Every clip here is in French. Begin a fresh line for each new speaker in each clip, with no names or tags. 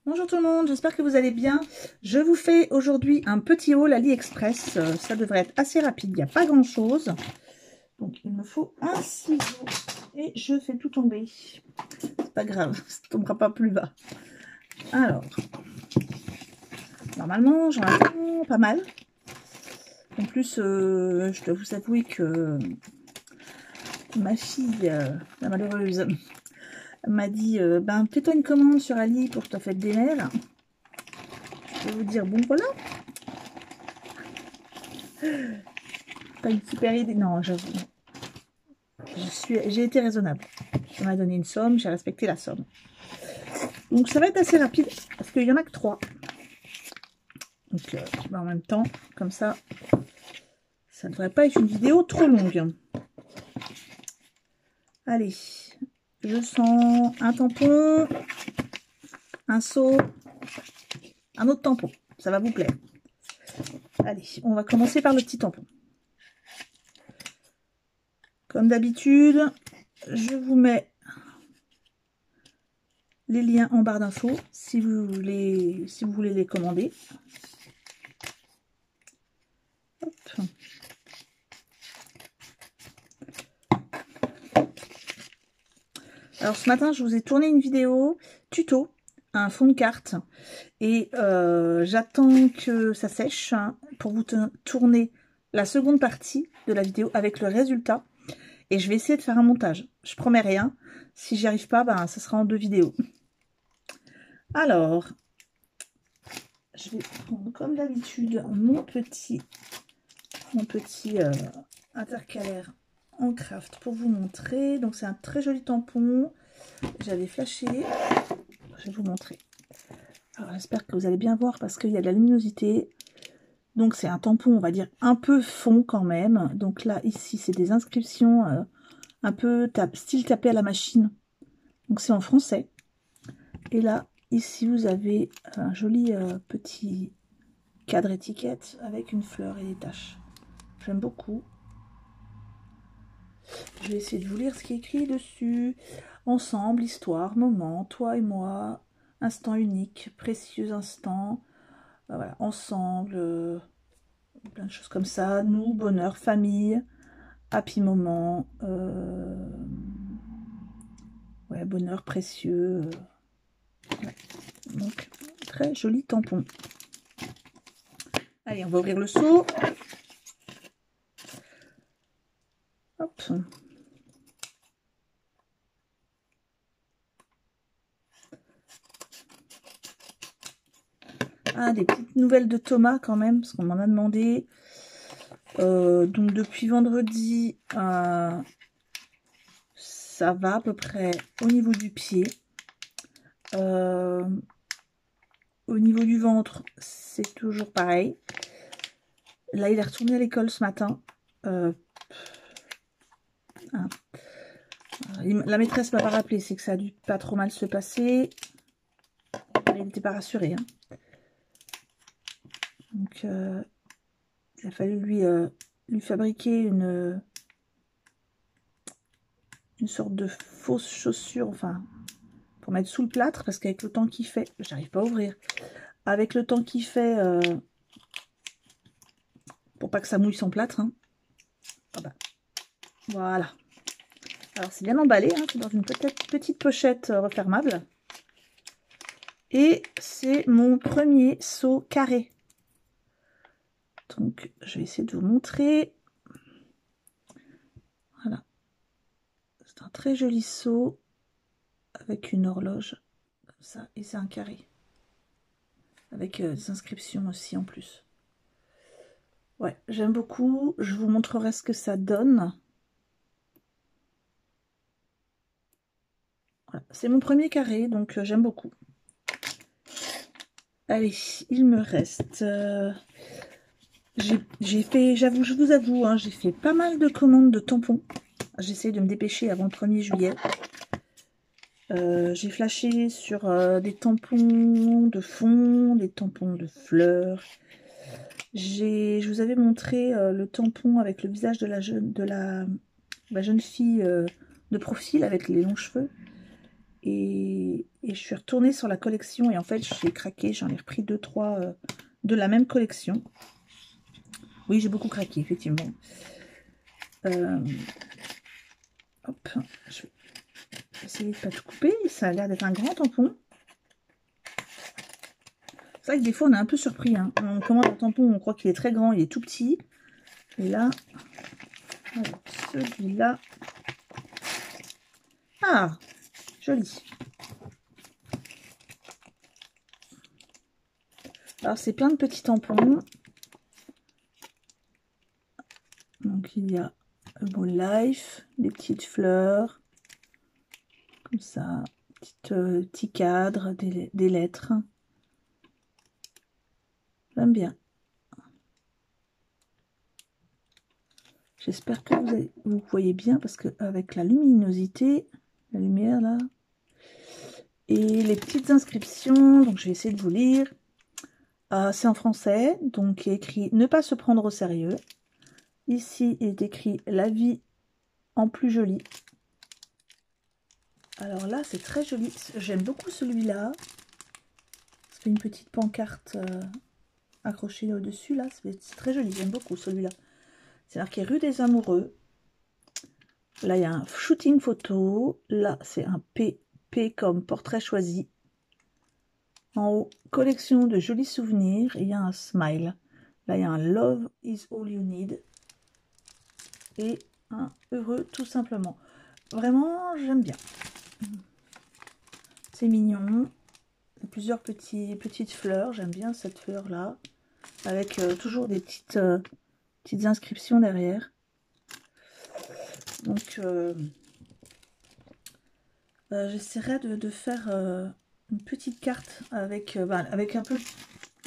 Bonjour tout le monde, j'espère que vous allez bien. Je vous fais aujourd'hui un petit haul AliExpress. Ça devrait être assez rapide, il n'y a pas grand chose. Donc il me faut un ciseau et je fais tout tomber. C'est pas grave, ça ne tombera pas plus bas. Alors, normalement j'en ai pas mal. En plus, je dois vous avouer que ma fille, la malheureuse, m'a dit ben fais-toi une commande sur Ali pour ta fête des mères. Je vais vous dire bon voilà. Pas une super idée. Non, j'avoue. J'ai été raisonnable. On m'a donné une somme, j'ai respecté la somme. Donc ça va être assez rapide parce qu'il n'y en a que 3. Donc en même temps, comme ça ne devrait pas être une vidéo trop longue. Allez, je sens un tampon, un seau, un autre tampon. Ça va vous plaire. Allez, on va commencer par le petit tampon. Comme d'habitude, je vous mets les liens en barre d'infos si vous voulez les commander. Hop. Alors ce matin, je vous ai tourné une vidéo tuto, un fond de carte, et j'attends que ça sèche pour vous tourner la seconde partie de la vidéo avec le résultat. Et je vais essayer de faire un montage. Je promets rien. Si j'y arrive pas, ben, ça sera en 2 vidéos. Alors, je vais prendre comme d'habitude mon petit intercalaire en craft pour vous montrer. Donc c'est un très joli tampon. J'avais flashé. Je vais vous montrer. Alors j'espère que vous allez bien voir parce qu'il y a de la luminosité. Donc c'est un tampon, on va dire, un peu fond quand même. Donc là, ici, c'est des inscriptions un peu style tapé à la machine. Donc c'est en français. Et là, ici, vous avez un joli petit cadre étiquette avec une fleur et des taches. J'aime beaucoup. Je vais essayer de vous lire ce qui est écrit dessus. Ensemble, histoire, moment, toi et moi, instant unique, précieux instant. Voilà, ensemble, plein de choses comme ça. Nous, bonheur, famille, happy moment, ouais, bonheur précieux. Ouais. Donc, très joli tampon. Allez, on va ouvrir le seau. Hop. Ah, des petites nouvelles de Thomas quand même, parce qu'on m'en a demandé. Donc depuis vendredi, ça va à peu près au niveau du pied. Au niveau du ventre, c'est toujours pareil. Là, il est retourné à l'école ce matin. La maîtresse m'a pas rappelé, c'est que ça a dû pas trop mal se passer. Il n'était pas rassuré. Hein. Donc, il a fallu lui fabriquer une sorte de fausse chaussure, enfin, pour mettre sous le plâtre, parce qu'avec le temps qu'il fait, j'arrive pas à ouvrir. Avec le temps qu'il fait, pour pas que ça mouille son plâtre. Hein. Ah bah, voilà. Alors, c'est bien emballé, hein, c'est dans une petite pochette refermable. Et c'est mon premier seau carré. Donc, je vais essayer de vous montrer. Voilà. C'est un très joli seau avec une horloge comme ça. Et c'est un carré. Avec des inscriptions aussi en plus. Ouais, j'aime beaucoup. Je vous montrerai ce que ça donne. Voilà. C'est mon premier carré, donc j'aime beaucoup. Allez, il me reste... j'ai fait, je vous avoue, hein, j'ai fait pas mal de commandes de tampons. J'essaie de me dépêcher avant le 1er juillet. J'ai flashé sur des tampons de fond, des tampons de fleurs. Je vous avais montré le tampon avec le visage de la jeune fille de profil avec les longs cheveux. Et je suis retournée sur la collection et en fait j'ai craqué, j'en ai repris 2-3 de la même collection. Oui, j'ai beaucoup craqué, effectivement. Hop, je vais essayer de ne pas tout couper. Ça a l'air d'être un grand tampon. C'est vrai que des fois on est un peu surpris. Hein. On commande un tampon, on croit qu'il est très grand, il est tout petit. Et là, celui-là. Ah, joli. Alors c'est plein de petits tampons. Donc il y a bon life, des petites fleurs, comme ça, petit cadre, des lettres. J'aime bien. J'espère que vous voyez bien parce que avec la luminosité, la lumière là, et les petites inscriptions, donc je vais essayer de vous lire. C'est en français, donc il est écrit ne pas se prendre au sérieux. Ici il est écrit la vie en plus jolie. Alors là c'est très joli, j'aime beaucoup celui-là. C'est une petite pancarte accrochée au-dessus là, c'est très joli, j'aime beaucoup celui-là. C'est marqué rue des Amoureux. Là il y a un shooting photo, là c'est un P comme portrait choisi. En haut, collection de jolis souvenirs. Et il y a un smile. Là, il y a un love is all you need. Et un heureux tout simplement. Vraiment, j'aime bien. C'est mignon. Il y a plusieurs petites fleurs. J'aime bien cette fleur-là. Avec toujours des petites inscriptions derrière. Donc, j'essaierai de faire une petite carte avec un peu...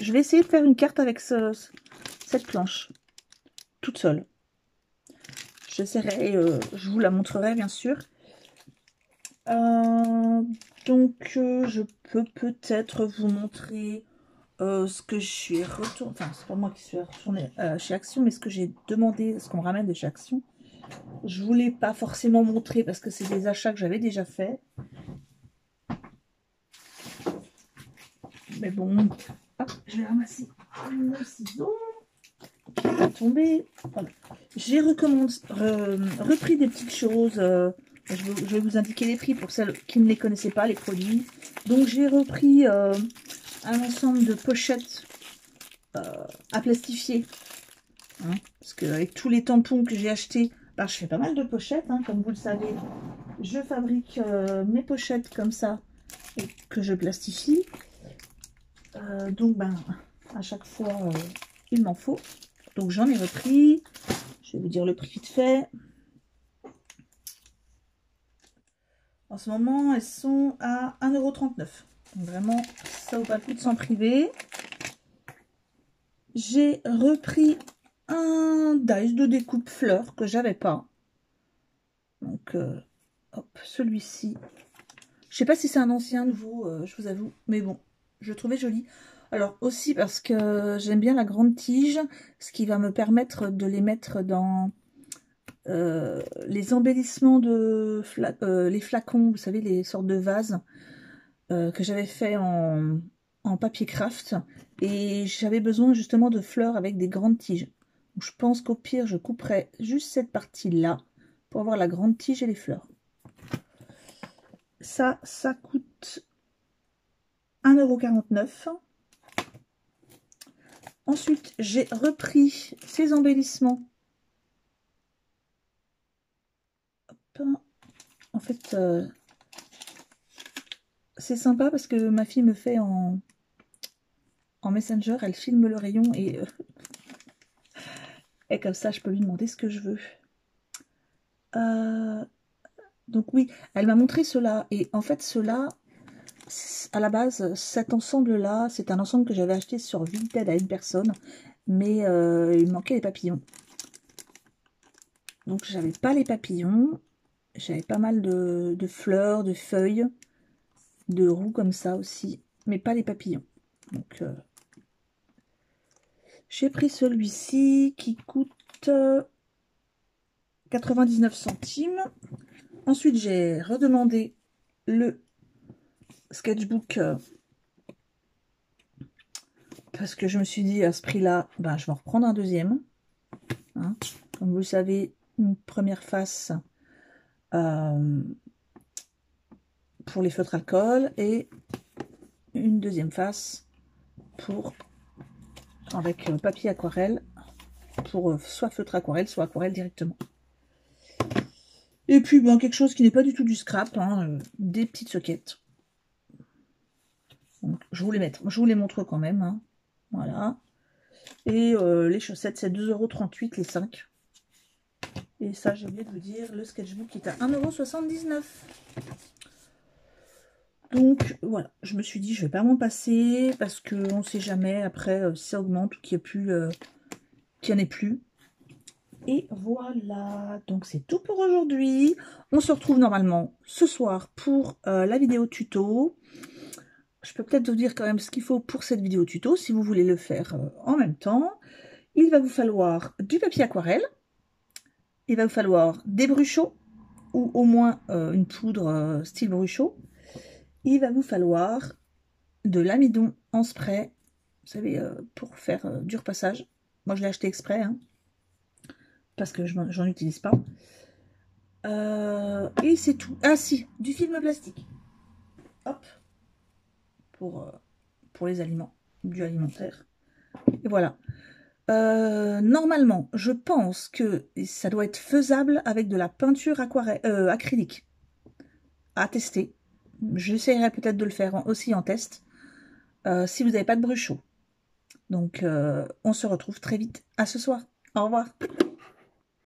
Je vais essayer de faire une carte avec cette planche, toute seule. J'essaierai, je vous la montrerai bien sûr. Donc, je peux peut-être vous montrer ce que je suis retournée... Enfin, c'est pas moi qui suis retournée chez Action, mais ce que j'ai demandé, ce qu'on me ramène de chez Action. Je voulais pas forcément montrer parce que c'est des achats que j'avais déjà fait. Mais bon, hop, je vais ramasser le ciseau qui va tomber. Voilà. J'ai repris des petites choses. Je vais vous indiquer les prix pour celles qui ne les connaissaient pas, les produits. Donc j'ai repris un ensemble de pochettes à plastifier. Hein, parce qu'avec tous les tampons que j'ai achetés, je fais pas mal de pochettes, hein, comme vous le savez. Je fabrique mes pochettes comme ça et que je plastifie. Donc à chaque fois il m'en faut. Donc j'en ai repris. Je vais vous dire le prix vite fait. En ce moment elles sont à 1,39 €. Donc vraiment ça vaut pas le coup de s'en priver. J'ai repris un dice de découpe fleurs que j'avais pas. Donc hop, celui-ci. Je sais pas si c'est un ancien, nouveau, je vous avoue, mais bon, je le trouvais joli. Alors aussi parce que j'aime bien la grande tige, ce qui va me permettre de les mettre dans les embellissements de les flacons, vous savez, les sortes de vases que j'avais fait en papier craft. Et j'avais besoin justement de fleurs avec des grandes tiges. Donc, je pense qu'au pire, je couperai juste cette partie-là pour avoir la grande tige et les fleurs. Ça coûte 1,49 €. Ensuite, j'ai repris ces embellissements. Hop. En fait, c'est sympa parce que ma fille me fait en Messenger, elle filme le rayon et comme ça, je peux lui demander ce que je veux. Donc oui, elle m'a montré cela. Et en fait, cela, à la base, cet ensemble-là, c'est un ensemble que j'avais acheté sur Vinted à une personne. Mais il manquait les papillons. Donc j'avais pas les papillons. J'avais pas mal de fleurs, de feuilles, de roues comme ça aussi. Mais pas les papillons. Donc j'ai pris celui-ci qui coûte 99 centimes. Ensuite, j'ai redemandé le sketchbook parce que je me suis dit à ce prix-là, ben, je vais en reprendre un deuxième. Hein. Comme vous le savez, une première face pour les feutres alcool et une deuxième face pour avec papier aquarelle pour soit feutre aquarelle, soit aquarelle directement. Et puis, bon, quelque chose qui n'est pas du tout du scrap, hein, des petites soquettes. Donc, je vous les montre quand même. Hein. Voilà. Et les chaussettes, c'est 2,38 € les 5. Et ça, j'ai oublié de vous dire, le sketchbook est à 1,79 €. Donc, voilà. Je me suis dit, je vais pas m'en passer parce qu'on ne sait jamais après si ça augmente ou qu'il n'y en ait plus. Et voilà, donc c'est tout pour aujourd'hui. On se retrouve normalement ce soir pour la vidéo tuto. Je peux peut-être vous dire quand même ce qu'il faut pour cette vidéo tuto, si vous voulez le faire en même temps. Il va vous falloir du papier aquarelle. Il va vous falloir des bruchaux, ou au moins une poudre style bruchaux. Il va vous falloir de l'amidon en spray, vous savez, pour faire du repassage. Moi, je l'ai acheté exprès, hein, parce que j'en utilise pas. Et c'est tout. Ah si, du film plastique. Hop. Pour les aliments, du alimentaire. Et voilà. Normalement, je pense que ça doit être faisable avec de la peinture acrylique. À tester. J'essaierai peut-être de le faire aussi en test. Si vous n'avez pas de bruchot. Donc, on se retrouve très vite. À ce soir. Au revoir.